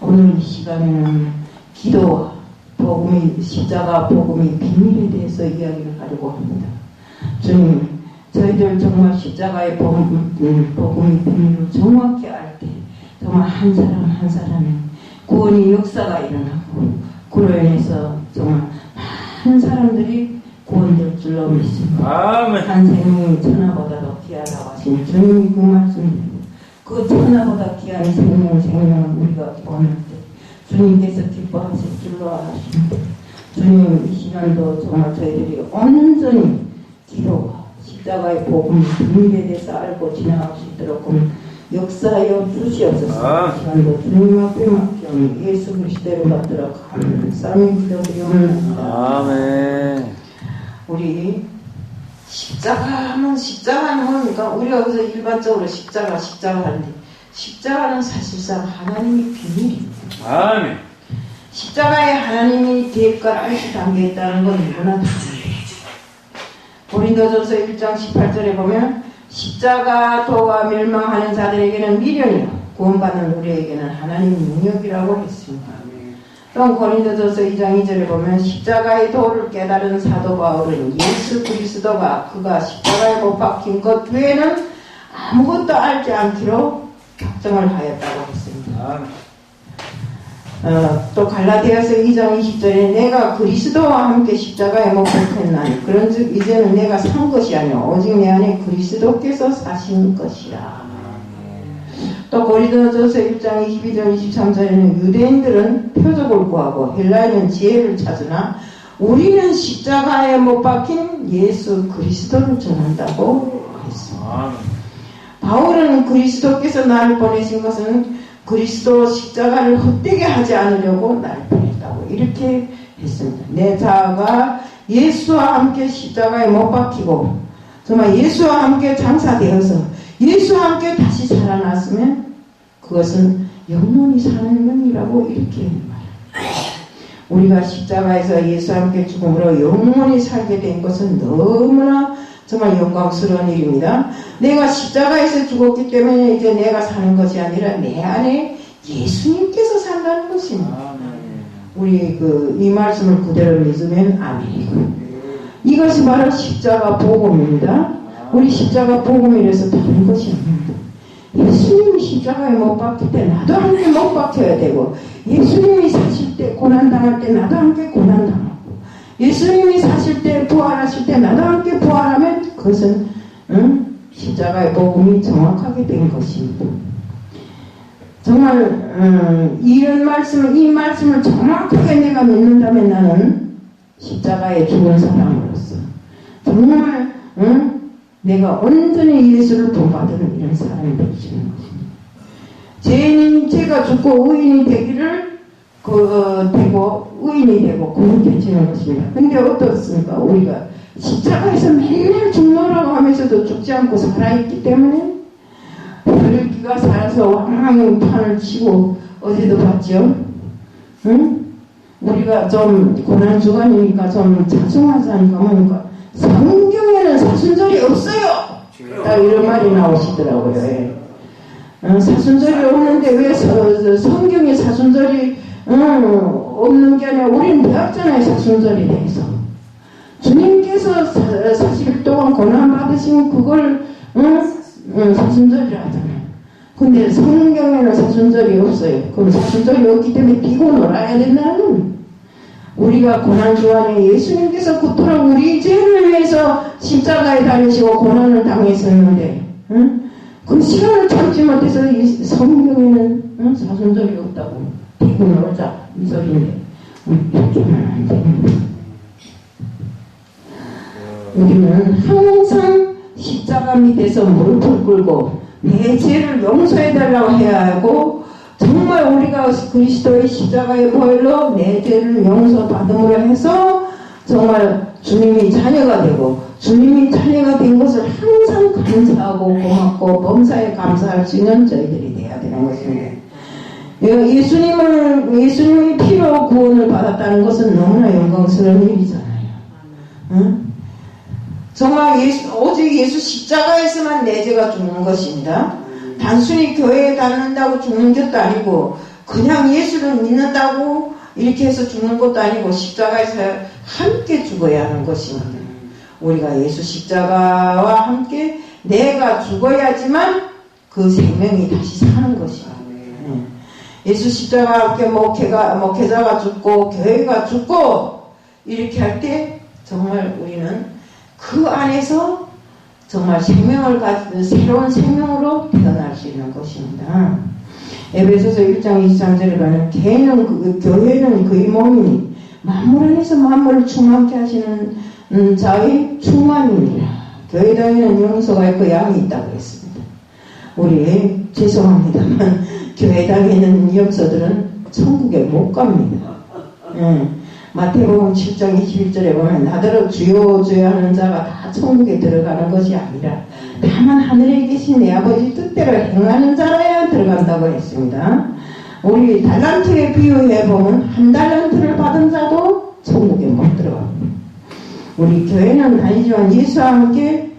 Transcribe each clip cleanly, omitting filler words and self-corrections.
오늘 이 시간에는 기도와 복음이, 십자가 복음의 비밀에 대해서 이야기를 하려고 합니다. 주님, 저희들 정말 십자가의 복음의 비밀을 정확히 알 때 정말 한 사람 한 사람의 구원의 역사가 일어나고 그로 인해서 정말 많은 사람들이 구원될 줄로 믿습니다. 아멘. 한 생명이 천하보다도 귀하다고 하신 주님이 그 말씀대로 그 천하보다 귀한 생명을 우리가 구원할 때 주님께서 기뻐하실 줄로 아십니다. 주님, 이 시간도 정말 저희들이 온전히 기도와 십자가의 복음 비밀에 대해서 알고 지나갈 수 있도록 역사하여 주시옵소서. 이 시간도 주님 앞에 맡겨 예수 그리스도를 받도록 감사히 기도드리옵나이다. 아멘. 우리 십자가는 뭡니까? 우리가 그래서 일반적으로 십자가 하는데 십자가는 사실상 하나님의 비밀입니다. 아멘. 십자가에 하나님이 대가를 알시 담겨 있다는 건 누구나 다 알아요. 고린도전서 1장 18절에 보면 십자가 도가 멸망하는 자들에게는 미련이요 구원받는 우리에게는 하나님의 능력이라고 했습니다. 또 고린도전서 2장 2절에 보면 십자가의 도를 깨달은 사도 바울은 예수 그리스도가 그가 십자가에 못 박힌 것 외에는 아무것도 알지 않기로 작정을 하였다고 했습니다. 또 갈라디아서 2장 20절에 내가 그리스도와 함께 십자가에 못 박혔나니 그런즉 이제는 내가 산 것이 아니오 오직 내 안에 그리스도께서 사신 것이라. 또 고린도전서 1장 22절 23절에는 유대인들은 표적을 구하고 헬라인은 지혜를 찾으나 우리는 십자가에 못 박힌 예수 그리스도를 전한다고 했습니다. 바울은 그리스도께서 나를 보내신 것은 그리스도 십자가를 헛되게 하지 않으려고 나를 보냈다고 이렇게 했습니다. 내 자아가 예수와 함께 십자가에 못 박히고 정말 예수와 함께 장사되어서 예수와 함께 다시 살아났으면 그것은 영원히 사는 영이라고 이렇게 말합니다. 우리가 십자가에서 예수와 함께 죽음으로 영원히 살게 된 것은 너무나 정말 영광스러운 일입니다. 내가 십자가에서 죽었기 때문에 이제 내가 사는 것이 아니라 내 안에 예수님께서 산다는 것입니다. 우리 이 말씀을 그대로 믿으면 아멘이고 이것이 바로 십자가 복음입니다. 우리 십자가 복음이라서 다른 것이 아닙니다. 예수님이 십자가에 못 박힐 때 나도 함께 못 박혀야 되고 예수님이 사실 때 고난당할 때 나도 함께 고난당하고 예수님이 사실 때 부활하실 때 나도 함께 부활하면 그것은 십자가의 복음이 정확하게 된 것입니다. 정말 이 말씀을 정확하게 내가 믿는다면 나는 십자가에 죽은 사람으로서 정말 내가 온전히 예수를 본받는 이런 사람이 되시는 것입니다. 죄인인 제가 죽고 의인이 되기를 되고 의인이 되고 거룩해지는 것입니다. 근데 어떻습니까? 우리가 십자가에서 맨날 죽노라고 하면서도 죽지 않고 살아있기 때문에 혈기가 살아서 왕왕 판을 치고 어제도 봤죠? 우리가 좀 고난주간이니까 좀 자중하자니까 뭐니까 성경에는 사순절이 없어요. 딱 이런 말이 나오시더라고요. 예. 사순절이 없는데 왜 성경에 사순절이 없는 게 아니라 우리는 배웠잖아요. 사순절에 대해서 주님께서 40일 동안 고난받으신 그걸 사순절이라 하잖아요. 근데 성경에는 사순절이 없어요. 그럼 사순절이 없기 때문에 비고 놀아야 된다는 우리가 고난주간에 예수님께서 그토록 우리 죄를 위해서 십자가에 달리시고 고난을 당했었는데 그 시간을 참지 못해서 이 성경에는 사순절이 없다고 비고 놀자 이 소리인데 이렇게 하면 안 됩니다. 우리는 항상 십자가 밑에서 무릎을 꿇고 내 죄를 용서해달라고 해야 하고 정말 우리가 그리스도의 십자가의 보혈로 내 죄를 용서받음으로 해서 정말 주님이 자녀가 되고 주님이 자녀가 된 것을 항상 감사하고 고맙고 범사에 감사할 수 있는 저희들이 돼야 되는 것입니다. 예수님의 피로 구원을 받았다는 것은 너무나 영광스러운 일이잖아요. 응? 정말 오직 예수 십자가에서만 내 죄가 죽는 것입니다. 단순히 교회에 다닌다고 죽는 것도 아니고 그냥 예수를 믿는다고 이렇게 해서 죽는 것도 아니고 십자가에서 함께 죽어야 하는 것입니다. 우리가 예수 십자가와 함께 내가 죽어야지만 그 생명이 다시 사는 것이야. 예수 십자가와 함께 목회자가 죽고 교회가 죽고 이렇게 할 때 정말 우리는 그 안에서 정말 생명을 가진 새로운 생명으로 태어날 수 있는 것입니다. 에베소서 1장 23절에 보면 교회는 그의 몸이니 만물 안에서 만물을 충만케 하시는 자의 충만입니다. 교회당에는 영서가 있고 양이 있다고 했습니다. 우리 죄송합니다만 교회당에 있는 영서들은 천국에 못 갑니다. 마태복음 7장 21절에 보면 나더러 주여 주여 하는 자가 다 천국에 들어가는 것이 아니라 다만 하늘에 계신 내 아버지 뜻대로 행하는 자라야 들어간다고 했습니다. 우리 달란트에 비유해 보면 한 달란트를 받은 자도 천국에 못 들어갑니다. 우리 교회는 다니지만 예수와 함께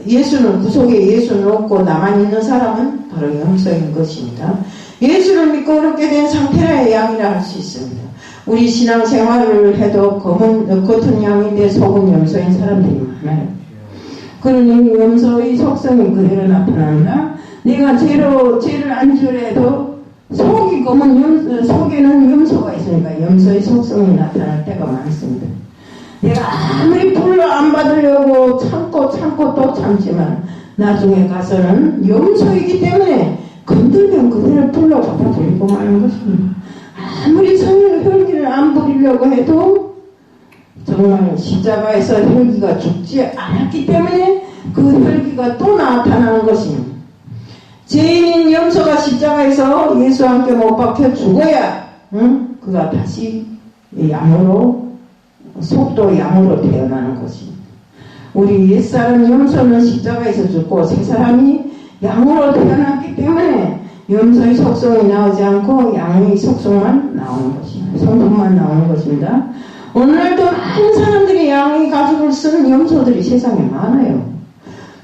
예수는 구속에 예수는 없고 나만 있는 사람은 바로 영서인 것입니다. 예수를 믿고 그렇게 된 상태라야 양이라 할 수 있습니다. 우리 신앙생활을 해도 겉은 양인데 속은 염소인 사람들이 많아요. 그러니 염소의 속성이 그대로 나타난다. 내가 죄를 안 지으려도 속이 속에는 염소가 있으니까 염소의 속성이 나타날 때가 많습니다. 내가 아무리 불러 안 받으려고 참고 또 참지만 나중에 가서는 염소이기 때문에 건들면 그대로 불러 받아들이고 마는 것입니다. 아무리 혈기를 안 부리려고 해도 정말 십자가에서 혈기가 죽지 않았기 때문에 그 혈기가 또 나타나는 것입니다. 죄인인 염소가 십자가에서 예수와 함께 못 박혀 죽어야 그가 다시 양으로 속도 양으로 태어나는 것입니다. 우리 옛사람 염소는 십자가에서 죽고 새 사람이 양으로 태어났기 때문에 염소의 속성이 나오지 않고 양의 속성만 나오는 것입니다. 성품만 나오는 것입니다. 오늘도 많은 사람들이 양의 가죽을 쓰는 염소들이 세상에 많아요.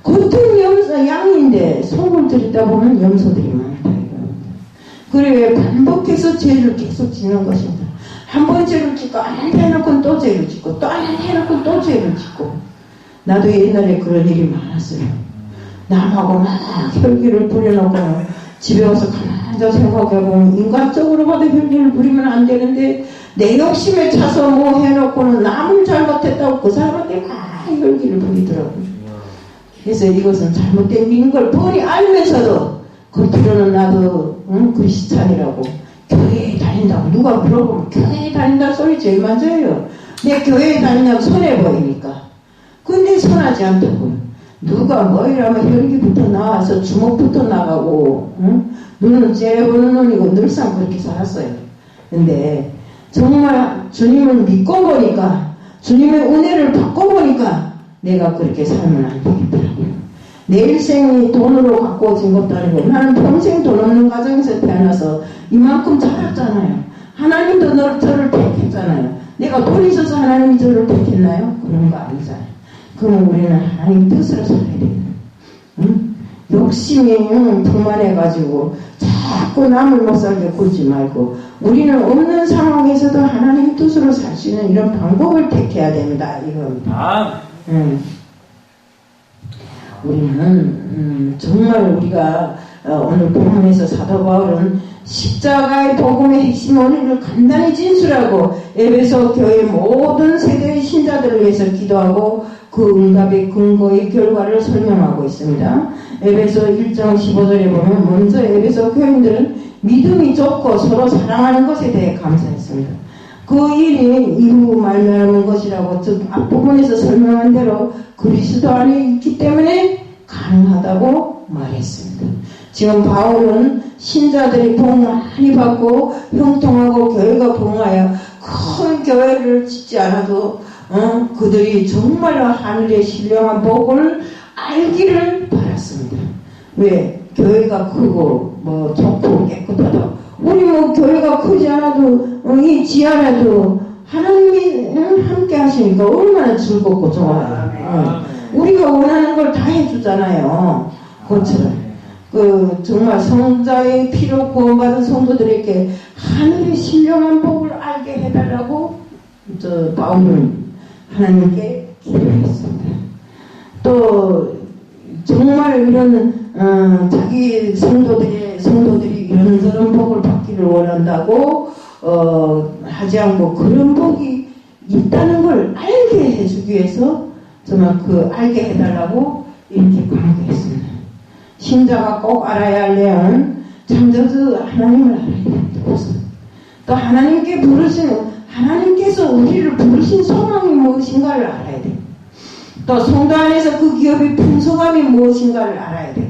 겉은 양인데 속을 들이다 보면 염소들이 많다. 그래 반복해서 죄를 계속 짓는 것입니다. 한 번 죄를 짓고 안 해놓고는 또 죄를 짓고 또 안 해놓고는 또 죄를 짓고 나도 옛날에 그런 일이 많았어요. 남하고 막 혈기를 부려놓고 집에 와서 가만히 생각해보면 인간적으로 봐도 혈기를 부리면 안 되는데 내 욕심에 차서 뭐 해놓고는 남을 잘못했다고 그 사람한테 막 혈기를 부리더라고요. 그래서 이것은 잘못된 일인 걸 뻔히 알면서도 겉으로는 나도 크리스찬이라고 교회에 다닌다고 누가 물어보면 교회에 다닌다 소리 제일 먼저 해요. 내 교회에 다니냐고 손해 보이니까. 근데 선하지 않다고요. 누가 뭐 이러면 혈기부터 나와서 주먹부터 나가고 눈은 째려보는 눈이고 늘상 그렇게 살았어요. 근데 정말 주님을 믿고 보니까 주님의 은혜를 받고 보니까 내가 그렇게 살면 안 되겠더라고요. 내 일생이 돈으로 가꾸어진 것도 아니고 나는 평생 돈 없는 가정에서 태어나서 이만큼 자랐잖아요. 하나님도 저를 택했잖아요. 내가 돈 있어서 하나님이 저를 택했나요? 그런 거 아니잖아요. 그러면 우리는 하나님 뜻으로 살아야 됩니다. 욕심이 풍만해가지고 자꾸 남을 못 살게 굴지 말고 우리는 없는 상황에서도 하나님 뜻으로 살 수 있는 이런 방법을 택해야 된다 이겁니다. 우리는 정말 우리가 오늘 본문에서 사도 바울은 십자가의 복음의 핵심 원리를 간단히 진술하고 에베소 교회 모든 세대의 신자들을 위해서 기도하고 그 응답의 근거의 결과를 설명하고 있습니다. 에베소 1장 15절에 보면 먼저 에베소 교인들은 믿음이 좋고 서로 사랑하는 것에 대해 감사했습니다. 그 일이 이루 말미암은 것이라고 즉 앞부분에서 설명한 대로 그리스도 안에 있기 때문에 가능하다고 말했습니다. 지금 바울은 신자들이 복 많이 받고 형통하고 교회가 부흥하여 큰 교회를 짓지 않아도 그들이 정말로 하늘의 신령한 복을 알기를 바랐습니다. 왜? 교회가 크고 뭐 좋고 깨끗하다. 우리 뭐 교회가 크지 않아도 이 지안에도 하나님이 함께 하시니까 얼마나 즐겁고 좋아요. 우리가 원하는 걸 다 해주잖아요. 그것처럼. 정말 성자의 피로 구원받은 성도들에게 하늘의 신령한 복을 알게 해달라고 바울은 하나님께 기도했습니다. 또 정말 이런 자기 성도들이 이런저런 복을 받기를 원한다고 하지 않고 그런 복이 있다는 걸 알게 해주기 위해서 정말 알게 해달라고 이렇게 강조했습니다. 신자가 꼭 알아야 할 내용은 참저주 하나님을 알아야 됩니다. 또 하나님께서 우리를 부르신 소망이 무엇인가를 알아야 돼요. 또 성도 안에서 그 기업의 풍성함이 무엇인가를 알아야 돼요.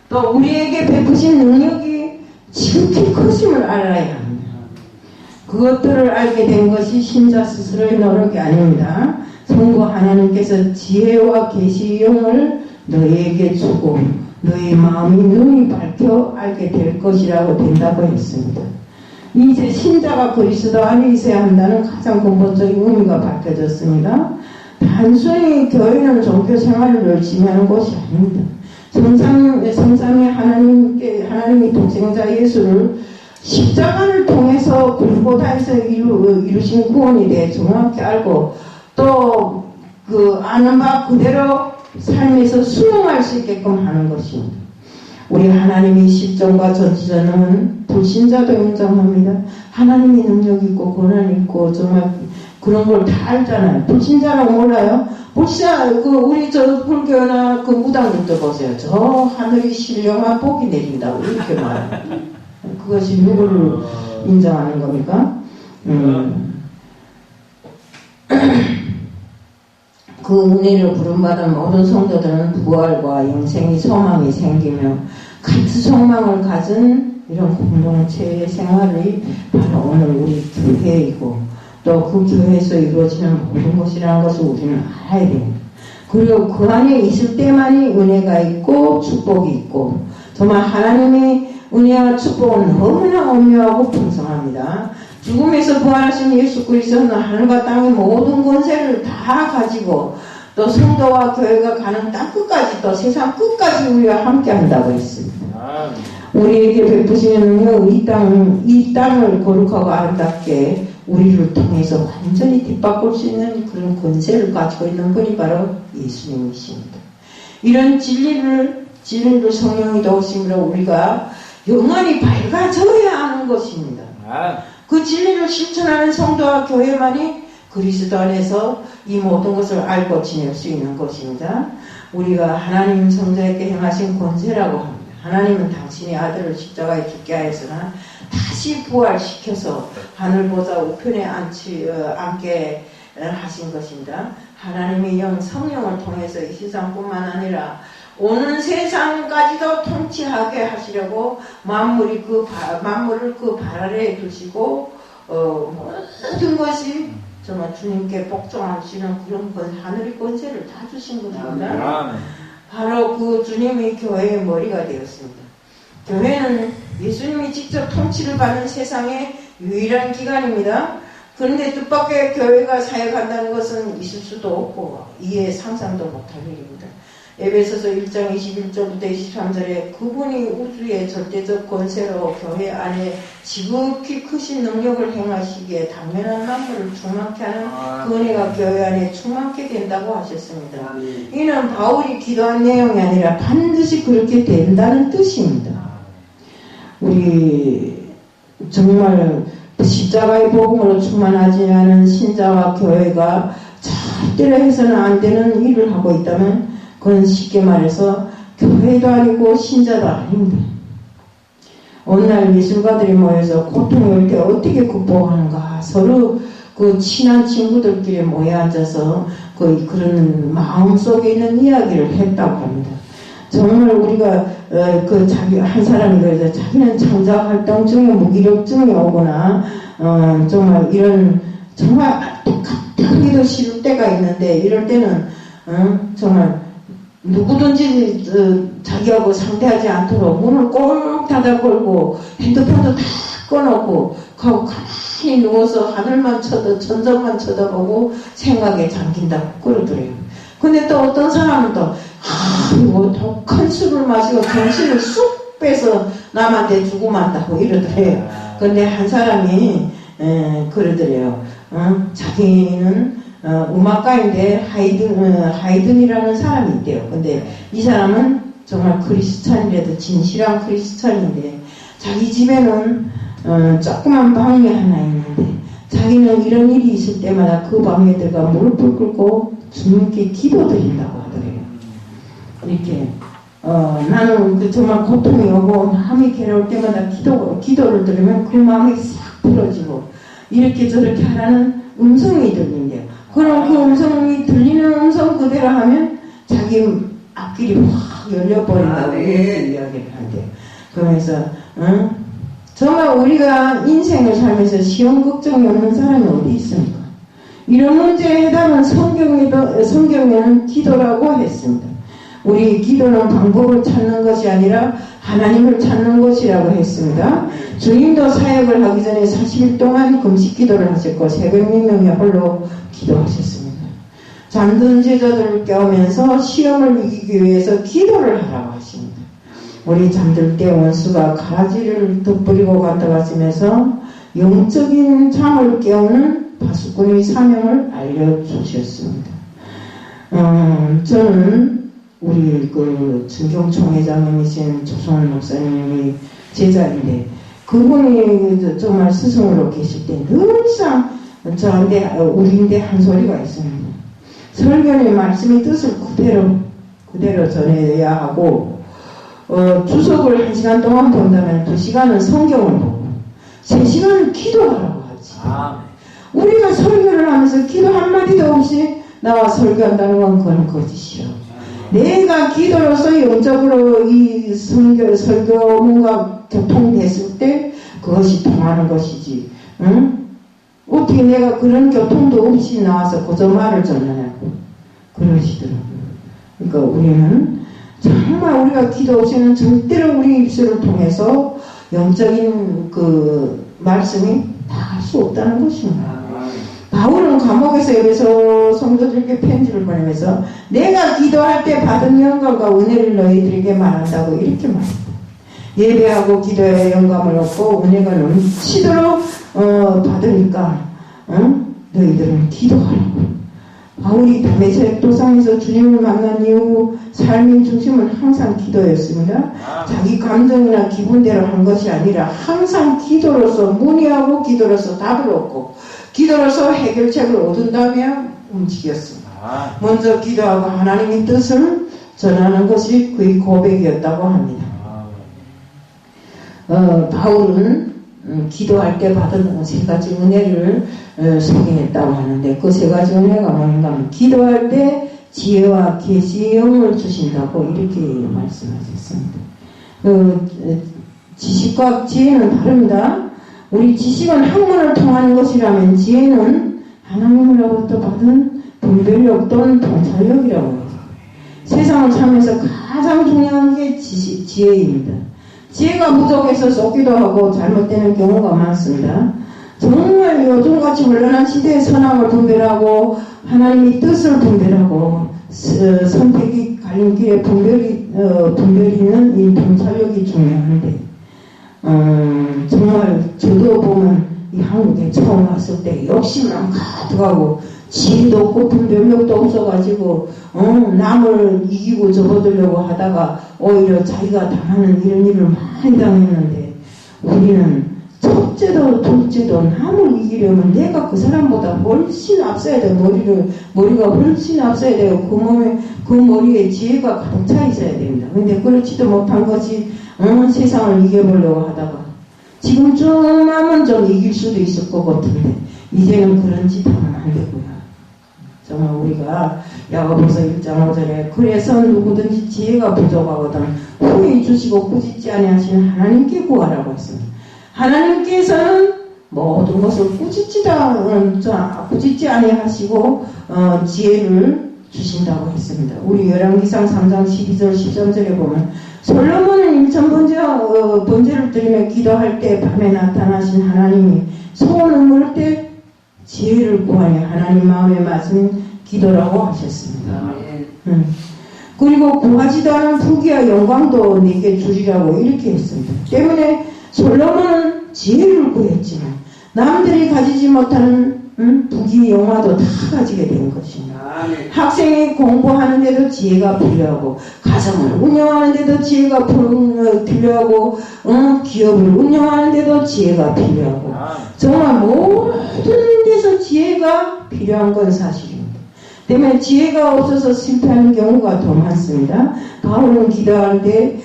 또 우리에게 베푸신 능력이 지극히 크심을 알아야 합니다. 그것들을 알게 된 것이 신자 스스로의 노력이 아닙니다. 성부 하나님께서 지혜와 계시의 영을 너희에게 주고 너희 마음이 눈이 밝혀 알게 될 것이라고 된다고 했습니다. 이제 신자가 그리스도 안에 있어야 한다는 가장 근본적인 의미가 밝혀졌습니다. 단순히 교회는 종교 생활을 열심히 하는 곳이 아닙니다. 성삼위 하나님이 독생자 예수를 십자가를 통해서 골고다에서 이루신 구원에 대해 정확히 알고 또 아는 바 그대로 삶에서 수용할 수 있게끔 하는 것입니다. 우리 하나님이 십정과 전지전능은 불신자도 인정합니다. 하나님이 능력 있고 권한 있고 정말 그런 걸 다 알잖아요. 불신자라고 몰라요? 불신자 우리 불교나 무당들도 보세요. 저 하늘이 신령한 복이 내린다고 이렇게 말해요. 그것이 누구를 인정하는 겁니까? 그 은혜를 부름받은 모든 성도들은 부활과 영생의 소망이 생기며 같은 소망을 가진 이런 공동체의 생활이 바로 오늘 우리 교회이고 또 그 교회에서 이루어지는 모든 것이라는 것을 우리는 알아야 됩니다. 그리고 그 안에 있을 때만이 은혜가 있고 축복이 있고 정말 하나님의 은혜와 축복은 너무나 오묘하고 풍성합니다. 죽음에서 부활하신 예수 그리스도는 하늘과 땅의 모든 권세를 다 가지고 또 성도와 교회가 가는 땅 끝까지 또 세상 끝까지 우리와 함께 한다고 했습니다. 우리에게 베푸시는 능력 이 땅을 거룩하고 아름답게 우리를 통해서 완전히 뒷바꿀 수 있는 그런 권세를 가지고 있는 분이 바로 예수님이십니다. 이런 진리를 성령이 도우심으로 우리가 영원히 밝아져야 하는 것입니다. 그 진리를 실천하는 성도와 교회만이 그리스도 안에서 이 모든 것을 알고 지낼 수 있는 것입니다. 우리가 하나님 성자에게 행하신 권세라고 합니다. 하나님은 당신의 아들을 십자가에 죽게 하였으나 다시 부활시켜서 하늘보좌 우편에 앉게 하신 것입니다. 하나님의 영 성령을 통해서 이 세상뿐만 아니라 오는 세상까지도 통치하게 하시려고 만물을 그 발 아래에 두시고 모든 것이 정말 주님께 복종하시는 그런 하늘의 권세를 다 주신 것입니다. 바로 그 주님이 교회의 머리가 되었습니다. 교회는 예수님이 직접 통치를 받는 세상의 유일한 기관입니다. 그런데 뜻밖의 교회가 사역한다는 것은 있을 수도 없고 이해 상상도 못할 일입니다. 에베소서 1장 21절부터 23절에 그분이 우주의 절대적 권세로 교회 안에 지극히 크신 능력을 행하시기에 당면한 만물을 충만케 하는 그 은혜가 교회 안에 충만케 된다고 하셨습니다. 이는 바울이 기도한 내용이 아니라 반드시 그렇게 된다는 뜻입니다. 우리 정말 십자가의 복음으로 충만하지 않은 신자와 교회가 절대로 해서는 안 되는 일을 하고 있다면 그건 쉽게 말해서 교회도 아니고 신자도 아닙니다. 오늘날 미술가들이 모여서 고통이 올 때 어떻게 극복하는가 서로 그 친한 친구들끼리 모여 앉아서 그런 마음속에 있는 이야기를 했다고 합니다. 정말 우리가 한 사람이 그래서 자기는 창작 활동 중에 무기력증이 오거나 정말 이런 정말 똑같기도 싫을 때가 있는데 이럴 때는 정말 누구든지 자기하고 상대하지 않도록 문을 꼭 닫아 걸고 핸드폰도 다 꺼놓고 가만히 누워서 하늘만 천정만 쳐다보고 생각에 잠긴다고 그러더래요. 근데 또 어떤 사람은 또 아이고 독한 술을 마시고 정신을 쑥 빼서 남한테 주고 만다고 이러더래요. 근데 한 사람이 그러더래요. 자기는 음악가인데 하이든이라는 사람이 있대요. 근데 이 사람은 정말 크리스찬이라도 진실한 크리스찬인데 자기 집에는 조그만 방이 하나 있는데 자기는 이런 일이 있을 때마다 그 방에 들어가 무릎을 꿇고 주님께 기도드린다고 하더래요. 이렇게 나는 정말 고통이 오고 마음이 괴로울 때마다 기도를 들으면 그 마음이 싹 풀어지고 이렇게 저렇게 하라는 음성이 들린대요. 그럼 그 음성이 들리는 음성 그대로 하면 자기 앞길이 확 열려버린다고 이렇게 이야기를 한대요. 그러면서 정말 우리가 인생을 살면서 시험 걱정이 없는 사람이 어디 있습니까? 이런 문제의 해답은 성경에는 기도라고 했습니다. 우리 기도는 방법을 찾는 것이 아니라 하나님을 찾는 것이라고 했습니다. 주님도 사역을 하기 전에 40일 동안 금식 기도를 하셨고 새벽 명령에 홀로 기도하셨습니다. 잠든 제자들을 깨우면서 시험을 이기기 위해서 기도를 하라고 하십니다. 우리 잠들 때 원수가 가지를 덧버리고 갔다 갔으면서 영적인 잠을 깨우는 파수꾼의 사명을 알려주셨습니다. 저는 우리 그 준경총회장님이신 조성원 목사님이 제자인데 그분이 정말 스승으로 계실 때 늘상 저한테 우리인데 한 소리가 있습니다. 설교의 말씀의 뜻을 그대로 전해야 하고 주석을 1시간 동안 본다면 2시간은 성경을 보고 3시간은 기도하라고 하지. 우리가 설교를 하면서 기도 한마디도 없이 나와 설교한다는 건 그건 거짓이요. 내가 기도로서 영적으로 이 설교 뭔가 교통됐을 때 그것이 통하는 것이지. 응? 어떻게 내가 그런 교통도 없이 나와서 그저 말을 전하냐고 그러시더라고요. 그러니까 우리는 정말 우리가 기도 없이는 절대로 우리 입술을 통해서 영적인 그 말씀이 닿을 수 없다는 것입니다. 바울은 감옥에서 에베소 성도들에게 편지를 보내면서 내가 기도할 때 받은 영감과 은혜를 너희들에게 말한다고 이렇게 말합니다. 예배하고 기도에 영감을 얻고 은혜가 넘치도록 받으니까 너희들은 기도하라고. 바울이 다메섹 도상에서 주님을 만난 이후 삶의 중심은 항상 기도였습니다. 자기 감정이나 기분대로 한 것이 아니라 항상 기도로서 문의하고 기도로서 답을 얻고 기도로서 해결책을 얻은다며 움직였습니다. 먼저 기도하고 하나님의 뜻을 전하는 것이 그의 고백이었다고 합니다. 바울은 기도할 때 받은 3가지 은혜를 소개했다고 하는데 그 3가지 은혜가 뭔가 하면 기도할 때 지혜와 계시의 영을 주신다고 이렇게 말씀하셨습니다. 지식과 지혜는 다릅니다. 우리 지식은 학문을 통하는 것이라면 지혜는 하나님으로부터 받은 분별력 또는 통찰력이라고 해요. 세상을 살면서 가장 중요한 게 지혜입니다. 지혜가 부족해서 쏟기도 하고 잘못되는 경우가 많습니다. 정말 요즘같이 혼란한 시대의 선악을 분별하고 하나님의 뜻을 분별하고 선택이 갈림길에 분별이 있는 이 통찰력이 중요한데 정말 저도 보면 이 한국에 처음 왔을 때 욕심만 가득하고 지혜도 없고 분별력도 없어가지고 남을 이기고 접어들려고 하다가 오히려 자기가 당하는 이런 일을 많이 당했는데 우리는 첫째도 둘째도 남을 이기려면 내가 그 사람보다 훨씬 앞서야 돼. 머리가 훨씬 앞서야 되고 그 머리에 지혜가 가득 차 있어야 됩니다. 근데 그렇지도 못한 것이 세상을 이겨보려고 하다가 지금쯤하면 좀 이길 수도 있을 것 같은데 이제는 그런 짓 하면 안 되고요. 정말 우리가 야고보서 1장 5절에 그래서 누구든지 지혜가 부족하거든 후히 주시고 꾸짖지 아니하시는 하나님께 구하라고 했습니다. 하나님께서는 모든 것을 꾸짖지 아니하시고 지혜를 주신다고 했습니다. 우리 열왕기상 3장 12절 13절에 보면 솔로몬은 일천 번제를 드리며 기도할 때 밤에 나타나신 하나님이 소원을 물을 때 지혜를 구하여 하나님 마음에 맞은 기도라고 하셨습니다. 그리고 구하지도 않은 부귀와 영광도 내게 주리라고 이렇게 했습니다. 때문에 솔로몬은 지혜를 구했지만 남들이 가지지 못하는 부귀 영화도 다 가지게 된 것입니다. 학생이 공부하는데도 지혜가 필요하고 가정을 운영하는데도 지혜가 필요하고 기업을 운영하는데도 지혜가 필요하고 정말 모든 데서 지혜가 필요한 건 사실입니다. 때문에 지혜가 없어서 실패하는 경우가 더 많습니다. 바울은 기도할 때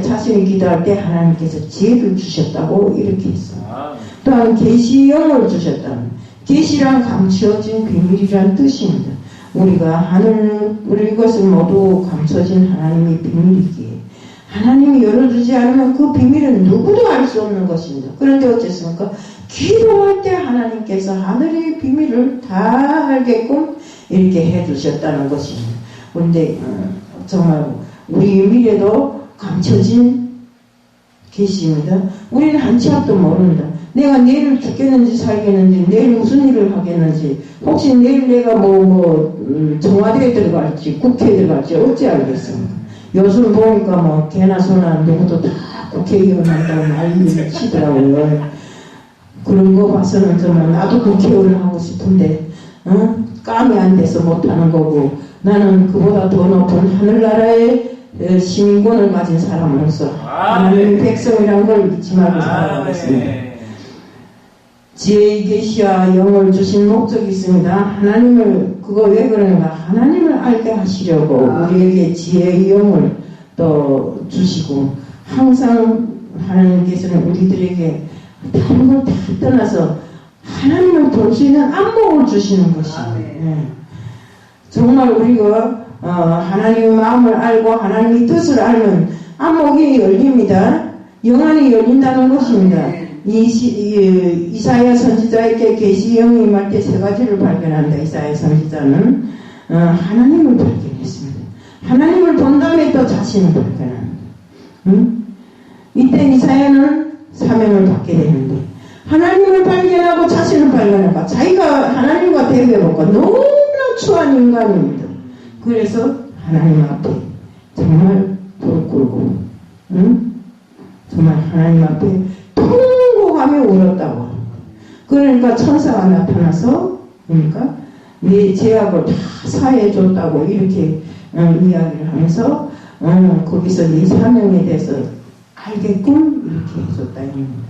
자신이 기도할 때 하나님께서 지혜를 주셨다고 이렇게 했어요. 또한 계시의 영을 주셨다는 계시란 감추어진 비밀이란 뜻입니다. 우리가 우리 것을 모두 감춰진 하나님의 비밀이기에 하나님이 열어주지 않으면 그 비밀은 누구도 알 수 없는 것입니다. 그런데 어쨌습니까? 기도할 때 하나님께서 하늘의 비밀을 다 알게끔 이렇게 해주셨다는 것입니다. 그런데 정말 우리 미래도 감춰진 계시입니다. 우리는 한 치 앞도 모릅니다. 내가 내일 죽겠는지 살겠는지 내일 무슨 일을 하겠는지 혹시 내일 내가 청와대에 들어갈지 국회에 들어갈지 어찌 알겠습니까? 요즘 보니까 개나 소나 누구도 다 국회의원 한다고 난리 치더라고요. 그런 거 봐서는 정말 나도 국회의원 하고 싶은데 감이 안 돼서 못하는 거고 나는 그보다 더 높은 하늘나라의 시민권을 가진 사람으로서 하나님의 백성이라는 걸 잊지 말고 살아가고 있습니다. 지혜의 계시와 영을 주신 목적이 있습니다. 하나님을 그거 왜 그러는가? 하나님을 알게 하시려고 우리에게 지혜의 영을 또 주시고 항상 하나님께서는 우리들에게 다른 걸 다 떠나서 하나님을 볼 수 있는 안목을 주시는 것입니다. 네. 정말 우리가 하나님의 마음을 알고 하나님의 뜻을 알면 안목이 열립니다. 영안이 열린다는 것입니다. 이사야 선지자에게 계시 영이 임할 때 세 가지를 발견한다. 이사야 선지자는 하나님을 발견했습니다. 하나님을 본 다음에 또 자신을 발견합니다. 이때 이사야는 사명을 받게 되는데 하나님을 발견하고 자신을 발견하니까 자기가 하나님과 대비해보고 너무나 추한 인간입니다. 그래서 하나님 앞에 정말 무릎 꿇고 정말 하나님 앞에 통곡하며 울었다고 합니다. 그러니까 천사가 나타나서 그러니까 내 죄악을 다 사해줬다고 이렇게 이야기를 하면서 거기서 네 사명에 대해서 알게끔 이렇게 해줬다 입니다.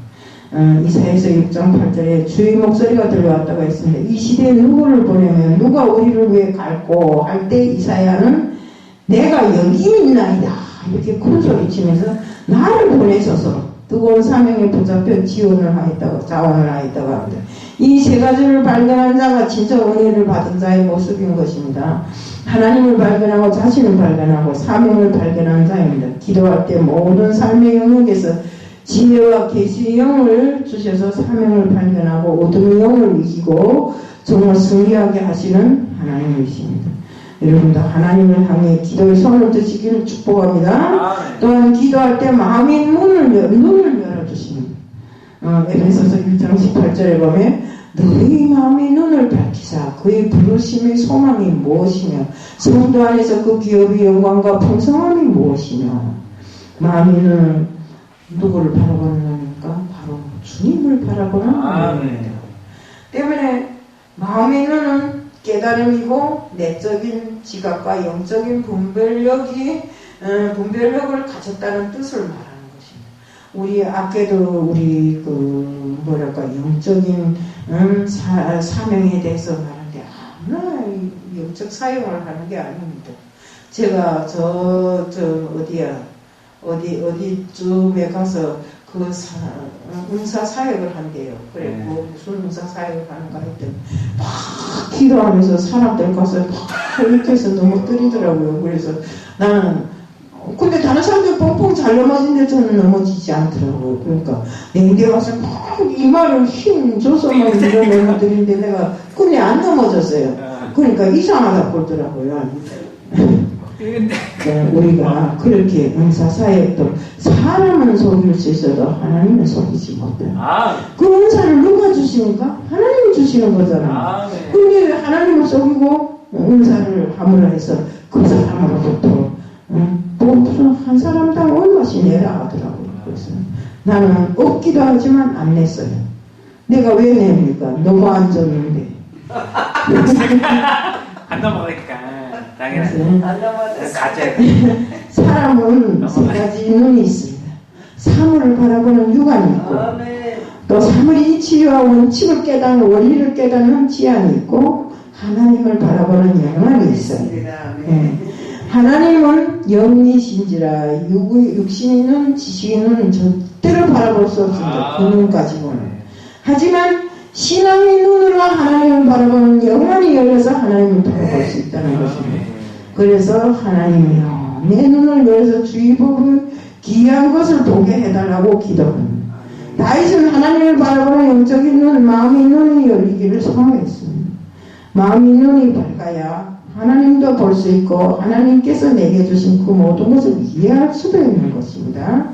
이사야서 6장 8절에 주의 목소리가 들려왔다고 했습니다. 이 시대에 누구를 보내면 누가 우리를 위해 갈고 할 때 이사야는 내가 여기 있나이다 이렇게 큰 소리 치면서 나를 보내셔서 뜨거운 사명에 붙잡혀 자원을 하였다고 합니다. 이 세 가지를 발견한 자가 진짜 은혜를 받은 자의 모습인 것입니다. 하나님을 발견하고 자신을 발견하고 사명을 발견한 자입니다. 기도할 때 모든 삶의 영역에서 지혜와 계시의 영을 주셔서 사명을 발견하고 어둠의 영을 이기고 정말 승리하게 하시는 하나님이십니다. 여러분도 하나님을 향해 기도의 손을 드시기를 축복합니다. 또한 기도할 때 마음의 눈을 열어주십니다. 에베소서 1장 18절에 보면 너희 마음의 눈을 밝히사 그의 부르심의 소망이 무엇이며 성도 안에서 그 기업의 영광과 풍성함이 무엇이며 마음의 눈을 누구를 바라보는 겁니까? 바로 주님을 바라보는 눈입니다. 때문에 마음의 눈은 깨달음이고 내적인 지각과 영적인 분별력을 가졌다는 뜻을 말하는 것입니다. 우리 아까도 우리 영적인 사명에 대해서 말하는데 아무나 영적 사용을 하는 게 아닙니다. 제가 어디쯤에 가서 은사 사역을 한대요. 그래, 무슨 은사 사역을 하는가 했더니 막 기도하면서 사람들 가서 막 이렇게 해서 넘어뜨리더라고요. 그래서 나는 근데 다른 사람들 뻥뻥 잘 넘어지는데 저는 넘어지지 않더라고요. 그러니까 내게 와서 막 이마를 힘 줘서 막 밀어 넘어뜨리는데 내가 근데 안 넘어졌어요. 그러니까 이상하다 그러더라고요. 우리가 그렇게 은사 사역도 사람은 속일 수 있어도 하나님은 속이지 못해요. 그 은사를 누가 주십니까? 하나님이 주시는 거잖아요. 근데 하나님을 속이고 은사를 함으로 해서 그 그 사람으로부터 뭐 무슨 한 사람당 얼마씩 내라 하더라고요. 그래서 나는 없기도 하지만 안 냈어요. 내가 왜 냅니까? 너무 안 줬는데. 안 넘어가니까 당연히 안 넘어갔어. 가져야 사람은 세 가지 눈이 있습니다. 사물을 바라보는 육안이 있고 아멘. 또 사물이 치유하고 원칙을 깨닫는 원리를 깨닫는 지향이 있고 하나님을 바라보는 영안이 있어요. 예. 하나님은 영이신지라 육신이 눈, 지식이 눈은 절대로 바라볼 수 없습니다. 그 눈 가지고는. 하지만 신앙의 눈으로 하나님을 바라보는 영안이 열려서 하나님을 바라볼 수 있다는 것입니다. 그래서 하나님이요 내 눈을 열어서 주의 법을 귀한 것을 보게 해달라고 기도합니다. 다윗은 하나님을 바라보는 영적인 눈, 마음의 눈이 열리기를 소망했습니다. 마음의 눈이 밝아야 하나님도 볼 수 있고 하나님께서 내게 주신 그 모든 것을 이해할 수도 있는 것입니다.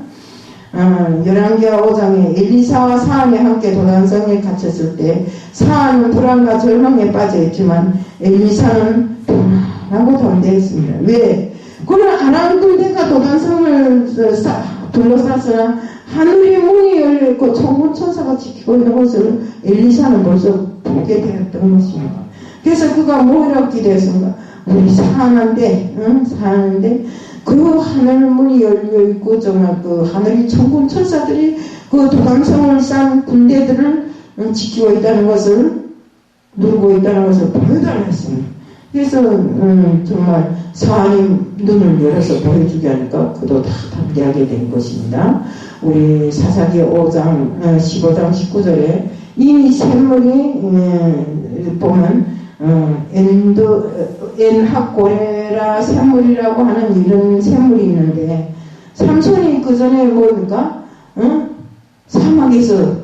열왕기하 5장에 엘리사와 사안이 함께 도단성에 갇혔을 때 사안은 불안과 절망에 빠져있지만 엘리사는 평안하고 담대했습니다. 왜? 그러나 하나님도 내가 도단성을 둘러쌌으나 하늘의 문이 열려있고 천군천사가 지키고 있는 것을 엘리사는 벌써 보게 되었던 것입니다. 그래서 그가 뭐라고 기도했습니까? 우리 사는데 그 하늘 문이 열려있고 정말 그 하늘의 천군천사들이 그 도단성을 쌓은 군대들을 지키고 있다는 것을 누르고 있다는 것을 보여달라 했습니다. 그래서 정말 사안이 눈을 열어서 보여주게 하니까 그도 다 담대하게 된 것입니다. 우리 사사기 5장 15장 19절에 이미 샘물이 보면 엔학고레라 샘물이라고 하는 이런 샘물이 있는데 삼손이 그 전에 뭡니까? 사막에서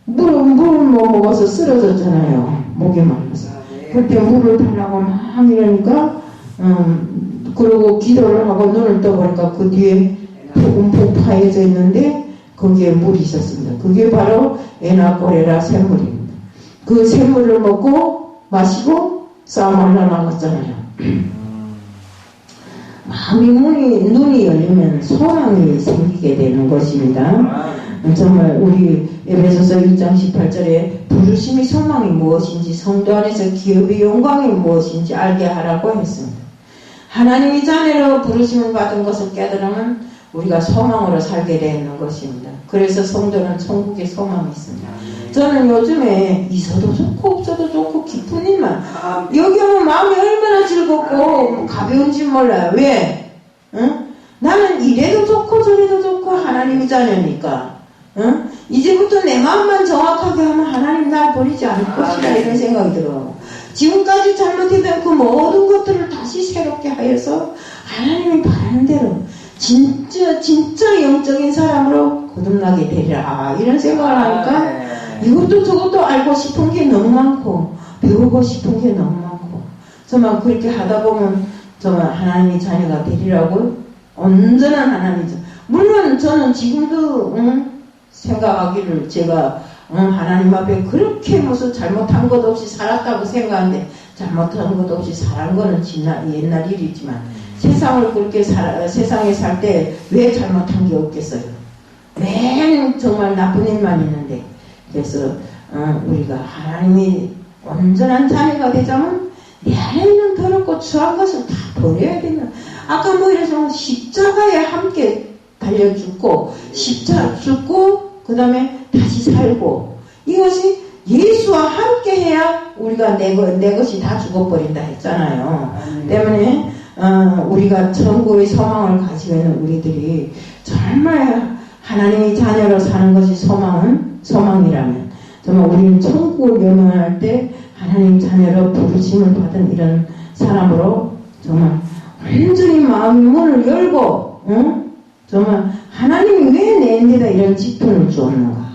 물을 못 먹어서 쓰러졌잖아요. 목이 말라서. 그때 물을 달라고 막 이러니까 그러고 기도를 하고 눈을 떠보니까 그 뒤에 움푹 파여져 있는데 거기에 물이 있었습니다. 그게 바로 에나꼬레라 샘물입니다. 그 샘물을 먹고 마시고 싸움하려 나갔잖아요. 마음이 눈이 열리면 소망이 생기게 되는 것입니다. 정말 우리 에베소서 2장 18절에 부르심이 소망이 무엇인지 성도 안에서 기업의 영광이 무엇인지 알게 하라고 했습니다. 하나님의 자녀로 부르심을 받은 것을 깨달으면 우리가 소망으로 살게 되는 것입니다. 그래서 성도는 천국의 소망이 있습니다. 저는 요즘에 있어도 좋고 없어도 좋고 기쁜 일만 여기 오면 마음이 얼마나 즐겁고 가벼운지 몰라요. 왜? 나는 이래도 좋고 저래도 좋고 하나님의 자녀니까 이제부터 내 마음만 정확하게 하면 하나님 날 버리지 않을 것이다 이런 생각이 들어요. 지금까지 잘못했던 그 모든 것들을 다시 새롭게 하여서 하나님이 바라는 대로 진짜 영적인 사람으로 거듭나게 되리라 이런 생각을 하니까 이것도 저것도 알고 싶은 게 너무 많고 배우고 싶은 게 너무 많고 정말 그렇게 하다 보면 정말 하나님의 자녀가 되리라고 온전한 하나님의 자녀. 물론 저는 지금도 생각하기를 제가 하나님 앞에 그렇게 무슨 잘못한 것 없이 살았다고 생각하는데 잘못한 것 없이 살은 거는 옛날 일이지만 세상을 그렇게 세상에 살 때 왜 잘못한 게 없겠어요? 왜 정말 나쁜 일만 있는데 그래서 우리가 하나님이 온전한 자녀가 되자면 내 안에 있는 더럽고 추한 것을 다 버려야 된다. 아까 뭐 이래서 십자가에 함께 달려 죽고 십자가 죽고 그 다음에 다시 살고 이것이 예수와 함께 해야 우리가 내 것이 다 죽어버린다 했잖아요. 때문에 우리가 천국의 소망을 가지고 있는 우리들이 정말 하나님의 자녀로 사는 것이 소망이라면 정말 우리는 천국을 명령할 때 하나님 자녀로 부르심을 받은 이런 사람으로 정말 완전히 마음의 문을 열고 정말 하나님이 왜 내인데다 이런 직분을 주었는가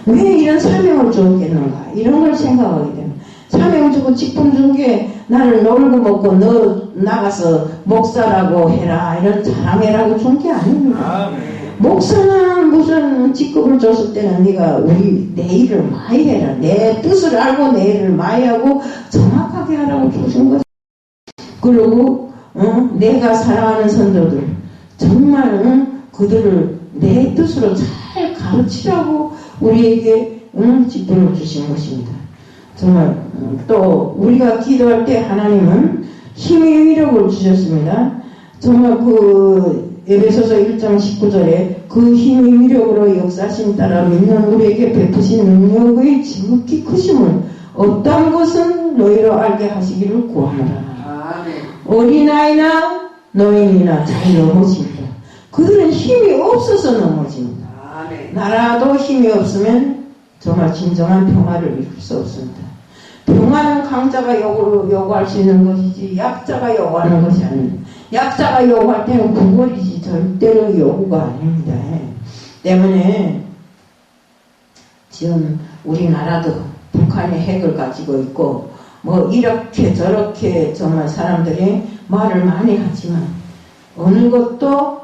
왜 이런 사명을 주었겠는가 이런 걸 생각하게 됩니다. 사명 주고 직분 준 게 나를 놀고 먹고 너 나가서 목사라고 해라 이런 자랑해라고 준 게 아닙니다. 목사는 무슨 직급을 줬을 때는 네가 내 일을 많이 해라. 내 뜻을 알고 내 일을 많이 하고 정확하게 하라고 주신 거죠. 그리고 내가 사랑하는 성도들 정말 그들을 내 뜻으로 잘 가르치라고 우리에게 직분을 주신 것입니다. 정말 또 우리가 기도할 때 하나님은 힘의 위력을 주셨습니다. 정말 그 에베소서 1장 19절에 그 힘의 위력으로 역사하심 따라 믿는 우리에게 베푸신 능력의 지극히 크심을 어떤 것은 너희로 알게 하시기를 구하노라. 어린아이나 노인이나 잘 넘어집니다. 그들은 힘이 없어서 넘어집니다. 나라도 힘이 없으면 정말 진정한 평화를 이룰 수 없습니다. 평화는 강자가 요구할 수 있는 것이지 약자가 요구하는 것이 아닙니다. 약자가 요구할 때는 구걸이지 절대로 요구가 아닙니다. 때문에 지금 우리나라도 북한의 핵을 가지고 있고 뭐 이렇게 저렇게 정말 사람들이 말을 많이 하지만 어느 것도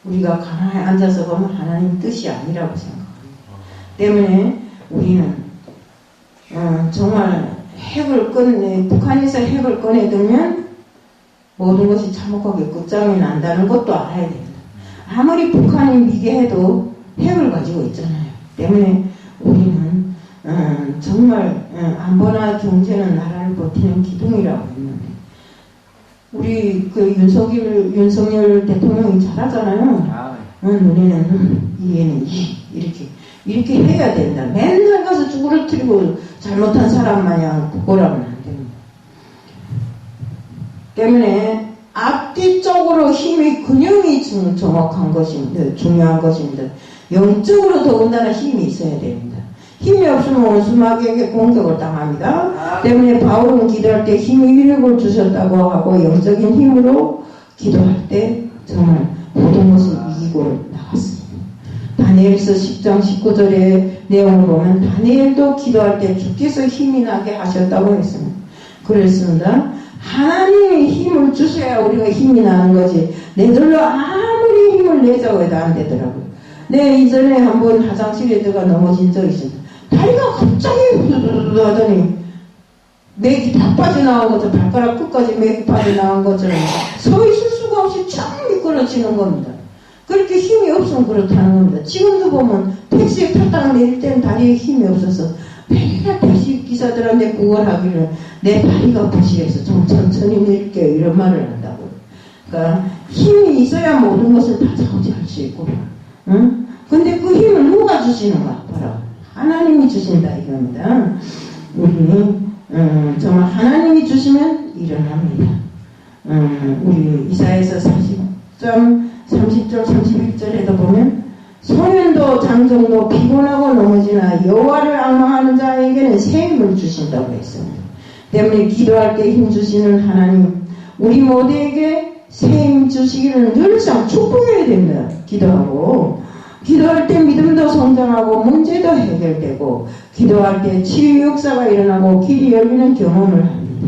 우리가 가만히 앉아서 보면 하나님 뜻이 아니라고 생각합니다. 때문에 우리는 정말 북한에서 핵을 꺼내들면 모든 것이 참혹하게 끝장이 난다는 것도 알아야 됩니다. 아무리 북한이 미개해도 핵을 가지고 있잖아요. 때문에 우리는 정말 안보나 경제는 나라를 버티는 기둥이라고 했는데 우리 그 윤석열 대통령이 잘하잖아요. 우리는 이해는 이렇게 해야 된다. 맨날 가서 쭈그러뜨리고 잘못한 사람 마냥 구걸하면 안 됩니다. 때문에 앞뒤쪽으로 힘이 균형이 정확한 것입니다. 중요한 것입니다. 영적으로 더군다나 힘이 있어야 됩니다. 힘이 없으면 원수마귀에게 공격을 당합니다. 때문에 바울은 기도할 때 힘의 위력을 주셨다고 하고 영적인 힘으로 기도할 때 정말 모든 것을 이기고 나갔습니다. 다니엘서 10장 19절의 내용을 보면 다니엘도 기도할 때 주께서 힘이 나게 하셨다고 했습니다. 그랬습니다. 하나님이 힘을 주셔야 우리가 힘이 나는 거지 내들로 아무리 힘을 내자고 해도 안 되더라고요. 이전에 한번 화장실에 들어가 넘어진 적이 있습니다. 다리가 갑자기 후두두두 하더니 맥이 다 빠져나온 것처럼 발가락 끝까지 맥이 빠져나온 것처럼 서 있을 수가 없이 쫙 미끄러지는 겁니다. 그렇게 힘이 없으면 그렇다는 겁니다. 지금도 보면 택시에 탔다가 내릴 때는 다리에 힘이 없어서 맨날 택시 기사들한테 구걸하기를 내 다리가 부실해서 좀 천천히 내릴게요 이런 말을 한다고요. 그러니까 힘이 있어야 모든 것을 다 좌우지할 수 있고 근데 그 힘을 누가 주시는가? 바로 하나님이 주신다 이겁니다. 우리 정말 하나님이 주시면 일어납니다. 우리 이사야서 30절 31절에도 보면 소년도 장정도 피곤하고 넘어지나 여호와를 앙망하는 자에게는 새 힘을 주신다고 했습니다. 때문에 기도할 때 힘 주시는 하나님 우리 모두에게 새 힘 주시기를 늘상 축복해야 됩니다. 기도할 때 믿음도 성장하고 문제도 해결되고 기도할 때 치유 역사가 일어나고 길이 열리는 경험을 합니다.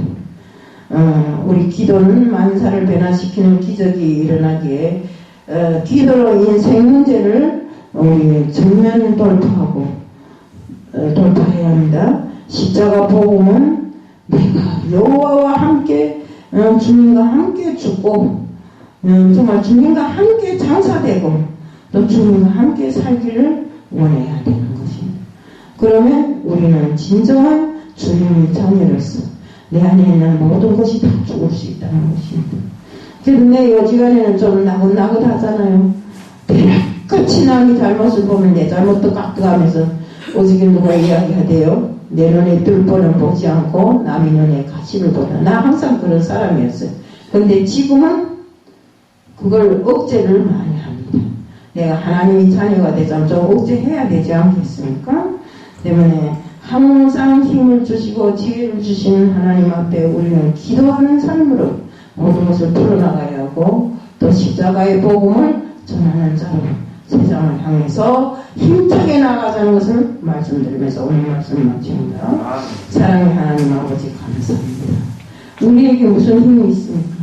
우리 기도는 만사를 변화시키는 기적이 일어나기에 기도로 인생 문제를 우리 정면 돌파해야 합니다. 십자가 복음은 내가 여호와와 함께 주님과 함께 죽고 정말 주님과 함께 장사되고 또 주님과 함께 살기를 원해야 되는 것입니다. 그러면 우리는 진정한 주님의 자녀로서 내 안에 있는 모든 것이 다 죽을 수 있다는 것입니다. 그래도 내 여지간에는 좀 나긋나긋하잖아요. 대략같이 남이 잘못을 보면 내 잘못도 깍두가면서 오직에 누가 이야기하대요. 내 눈에 뜰보는 보지 않고 남의 눈에 가시를 보다. 나 항상 그런 사람이었어요. 근데 지금은 그걸 억제를 많이 합니다. 내가 하나님의 자녀가 되자면 좀 억제해야 되지 않겠습니까? 때문에 항상 힘을 주시고 지혜를 주시는 하나님 앞에 우리는 기도하는 삶으로 모든 것을 풀어나가야 하고 또 십자가의 복음을 전하는 자로 세상을 향해서 힘차게 나아가자는 것을 말씀드리면서 오늘 말씀 마칩니다. 사랑의 하나님 아버지 감사합니다. 우리에게 무슨 힘이 있습니까?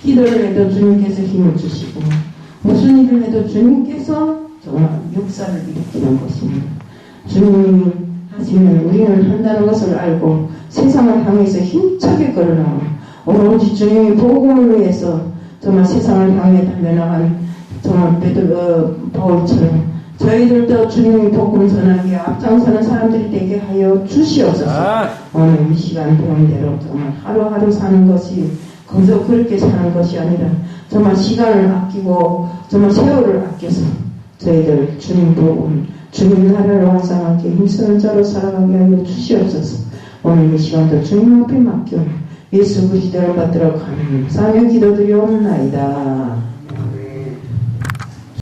기도를 해도 주님께서 힘을 주시고 무슨 일을 해도 주님께서 정말 역사를 일으키는 것입니다. 주님이 하시면 우리는 한다는 것을 알고 세상을 향해서 힘차게 걸어나가고 오로지 주님의 복음을 위해서 정말 세상을 향해 달려나간 정말 바울처럼 저희들도 주님의 복음 전하기에 앞장서는 사람들이 되게 하여 주시옵소서. 오늘 이 시간 배운 대로 정말 하루하루 사는 것이 거기서 그렇게 사는 것이 아니라 정말 시간을 아끼고 정말 세월을 아껴서 저희들 주님 복음 주님 나라를 완성하게 힘쓰는 자로 살아가게 하여 주시옵소서. 오늘 이 시간도 주님 앞에 맡겨 예수 그리스도를 받들어 감사하며 기도드리옵나이다.